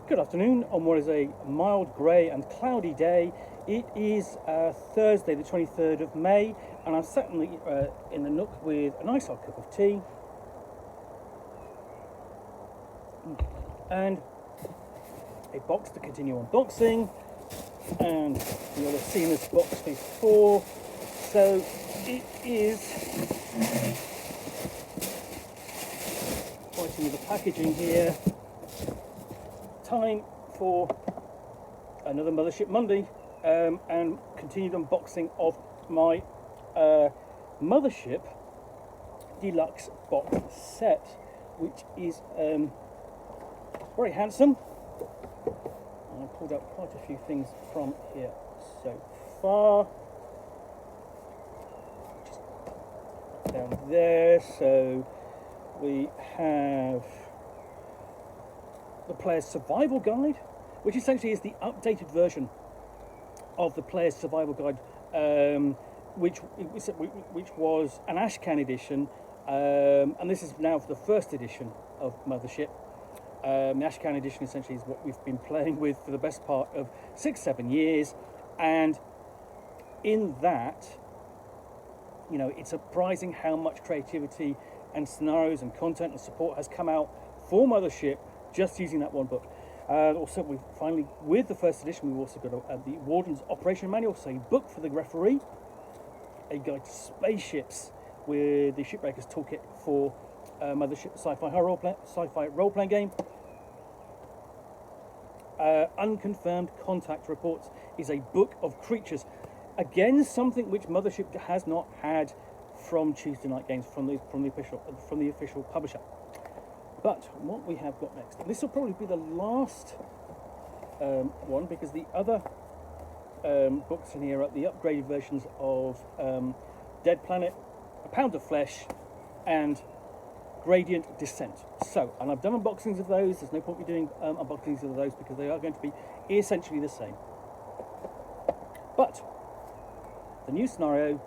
Good afternoon on what is a mild, grey and cloudy day. It is Thursday the 23rd of May and I'm sat in the Nook with a nice hot cup of tea and a box to continue unboxing, and you'll have seen this box before, so it is quite the packaging here. Time for another Mothership Monday and continued unboxing of my Mothership Deluxe box set, which is very handsome. I pulled out quite a few things from here so far. Just down there, so we have the Player's Survival Guide, which essentially is the updated version of the Player's Survival Guide, which was an Ashcan edition, and this is now for the first edition of Mothership. The Ashcan edition essentially is what we've been playing with for the best part of 6-7 years, and in that, you know, it's surprising how much creativity and scenarios and content and support has come out for Mothership just using that one book. Also, we finally, with the first edition, we've also got the Warden's Operation Manual, so a book for the referee, a guide to spaceships with the Shipbreaker's Toolkit for Mothership sci-fi role-playing game. Unconfirmed Contact Reports is a book of creatures. Again, something which Mothership has not had from Tuesday Night Games, from the official publisher. But what we have got next, and this will probably be the last one, because the other books in here are the upgraded versions of Dead Planet, A Pound of Flesh, and Gradient Descent. So, and I've done unboxings of those. There's no point in me doing unboxings of those because they are going to be essentially the same. But the new scenario,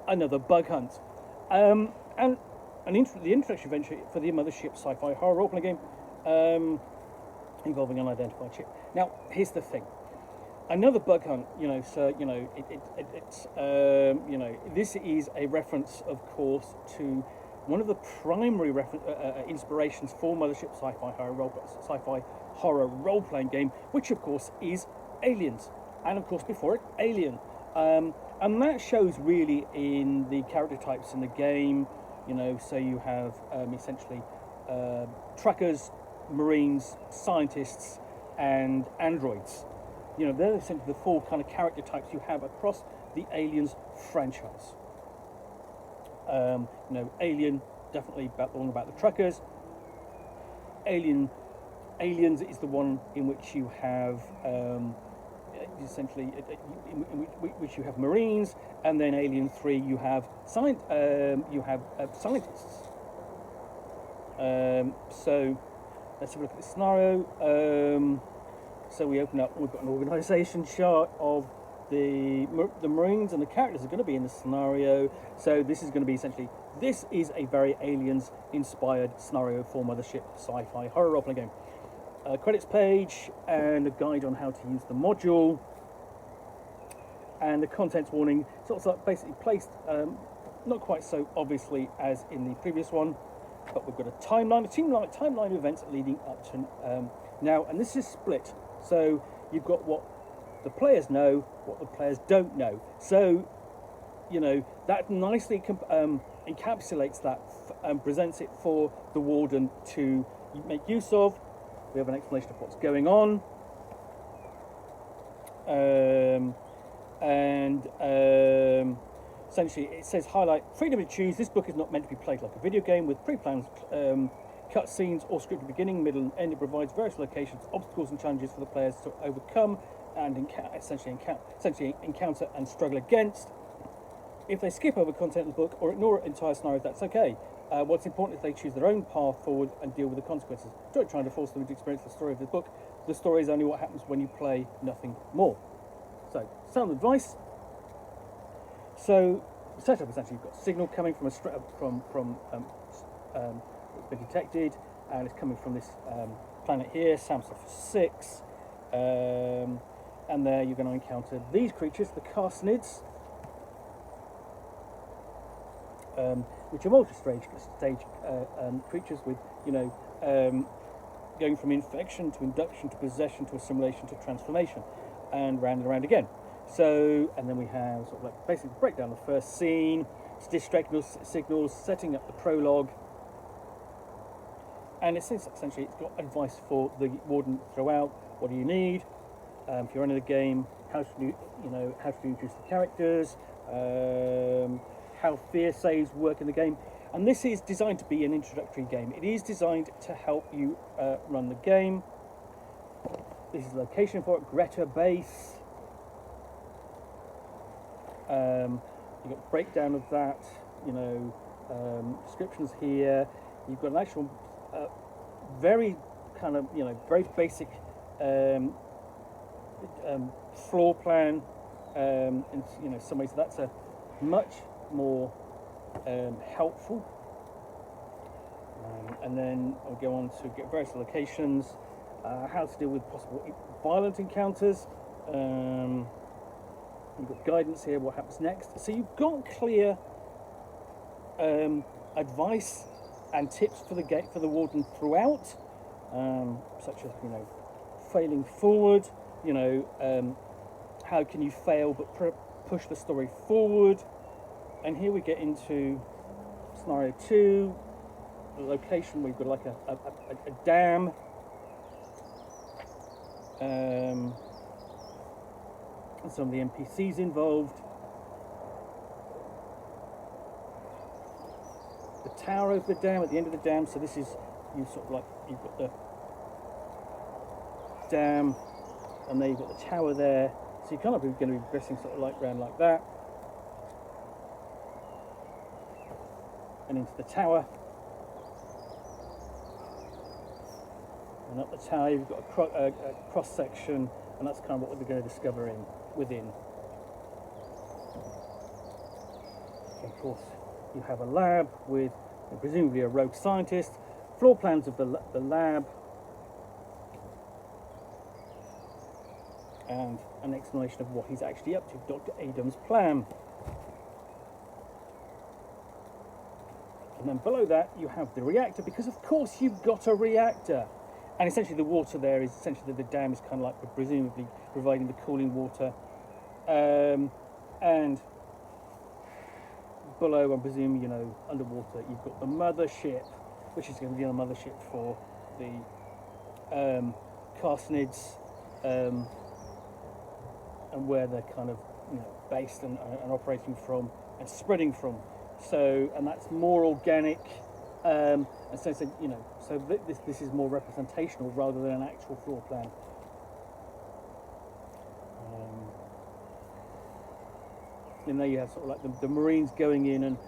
another bug hunt, and the introduction venture for the Mothership sci-fi horror role-playing game involving an unidentified ship. Now, here's the thing: another bug hunt. You know, so you know, it's you know, this is a reference, of course, to one of the primary inspirations for Mothership sci-fi horror role-playing game, which of course is Aliens, and of course before it, Alien, and that shows really in the character types in the game. You know, so you have essentially truckers, marines, scientists, and androids. You know, they're essentially the four kind of character types you have across the Aliens franchise. You know, Alien, definitely the one about the truckers. Aliens is the one in which you have essentially in which you have marines, and then Alien 3 you have scientists. So let's have a look at the scenario. So we open up, we've got an organisation chart of the marines and the characters are going to be in the scenario. So this is going to be essentially, this is a very Aliens inspired scenario for Mothership sci-fi horror role-playing game. Credits page and a guide on how to use the module, and the contents warning. So it's like basically placed not quite so obviously as in the previous one, but we've got a timeline, timeline of events leading up to now, and this is split. So you've got what the players know, what the players don't know. So you know that nicely encapsulates that and presents it for the Warden to make use of. We have an explanation of what's going on, essentially it says highlight freedom to choose. This book is not meant to be played like a video game with pre-planned cut scenes or scripted beginning, middle and end. It provides various locations, obstacles and challenges for the players to overcome and essentially encounter and struggle against. If they skip over content in the book or ignore entire scenarios, that's okay. What's important is they choose their own path forward and deal with the consequences. Don't try to force them to experience the story of the book. The story is only what happens when you play, nothing more. So, sound advice. So, setup essentially, you've got signal coming from it's been detected, and it's coming from this planet here, Samsung 6, and there you're going to encounter these creatures, the carcinids, which are multi-stage creatures with, going from infection to induction to possession to assimilation to transformation, and round and around again. So, and then we have sort of like basically break down the first scene, distress signals, setting up the prologue, and essentially it's got advice for the warden throughout. What do you need? If you're running the game, how to introduce the characters, how fear saves work in the game. And this is designed to be an introductory game. It is designed to help you run the game. This is the location for it, Greta Base. You've got breakdown of that, descriptions here. You've got an actual very kind of, very basic floor plan. In some ways that's a much more helpful. And then I'll go on to get various locations, how to deal with possible violent encounters. You've got guidance here, what happens next. So you've got clear advice and tips for the warden throughout, such as failing forward. How can you fail but push the story forward? And here we get into scenario 2, the location. We've got like a dam. And some of the NPCs involved. The tower over the dam, at the end of the dam. So this is, you've got the dam, and then you've got the tower there. So you're kind of going to be progressing sort of like round like that, and into the tower, and up the tower you've got a cross section, and that's kind of what we're going to discover within. Of course, you have a lab with presumably a rogue scientist, floor plans of the lab, and an explanation of what he's actually up to, Dr. Adam's plan. And then below that you have the reactor, because of course you've got a reactor. And essentially the water there is essentially the dam is kind of like presumably providing the cooling water. And below, I presume, underwater, you've got the mothership, which is going to be the mothership for the carcinids, and where they're kind of based and operating from and spreading from. So, and that's more organic. And so this is more representational rather than an actual floor plan. And there you have sort of like the Marines going in and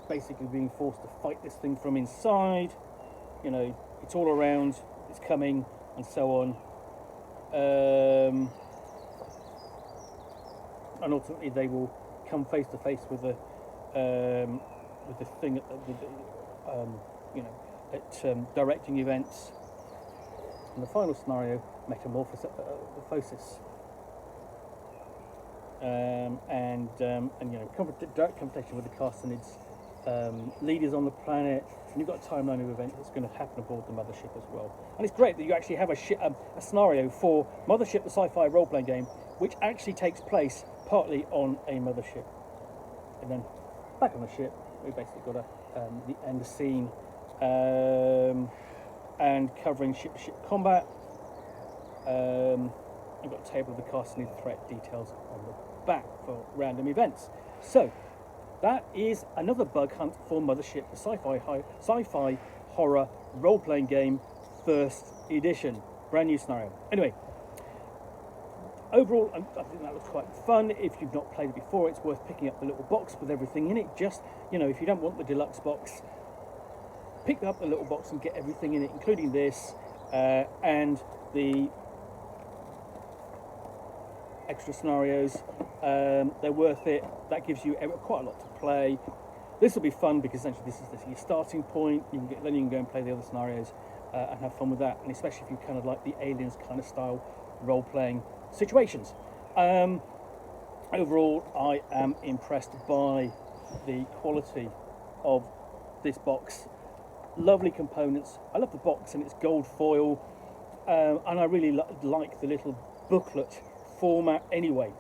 basically being forced to fight this thing from inside. It's all around, it's coming, and so on. And ultimately they will come face to face with the thing at directing events. And the final scenario, metamorphosis, and direct confrontation with the carcinids, leaders on the planet, and you've got a timeline of events that's going to happen aboard the Mothership as well. And it's great that you actually have a scenario for Mothership, the sci-fi role-playing game, which actually takes place partly on a mothership. And then back on the ship, we basically got the end scene, and covering ship-to-ship combat. I've got a table of the carcinid threat details on the back for random events. So that is another bug hunt for Mothership, the sci-fi horror role-playing game, 1st edition, brand new scenario. Anyway, overall, I think that was quite fun. If you've not played it before, it's worth picking up the little box with everything in it. Just, if you don't want the deluxe box, pick up the little box and get everything in it, including this, and the extra scenarios. They're worth it. That gives you quite a lot to play. This will be fun because essentially this is your starting point. Then you can go and play the other scenarios. and have fun with that, and especially if you kind of like the Aliens kind of style role-playing situations. Overall, I am impressed by the quality of this box. Lovely components. I love the box and its gold foil, and I really like the little booklet format anyway.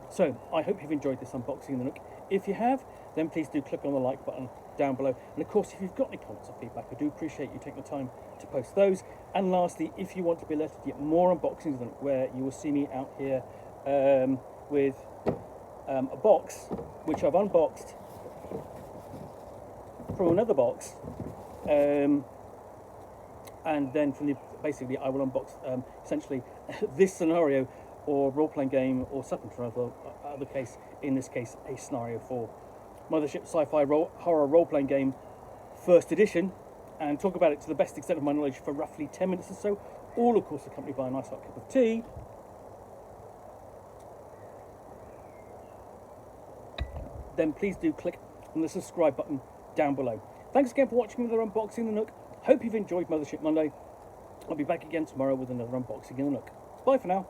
So I hope you've enjoyed this unboxing of the Nook. If you have, then please do click on the like button down below. And of course, if you've got any comments or feedback, I do appreciate you taking the time to post those. And lastly, if you want to be alerted to get more unboxings of the Nook, where you will see me out here with a box which I've unboxed from another box, and then from basically I will unbox essentially this scenario or role-playing game or something for other case, in this case a scenario for Mothership sci-fi horror role-playing game 1st edition, and talk about it to the best extent of my knowledge for roughly 10 minutes or so, all of course accompanied by a nice hot cup of tea. Then please do click on the subscribe button down below. Thanks again for watching another unboxing in the Nook. Hope you've enjoyed Mothership Monday. I'll be back again tomorrow with another unboxing in the Nook. Bye for now.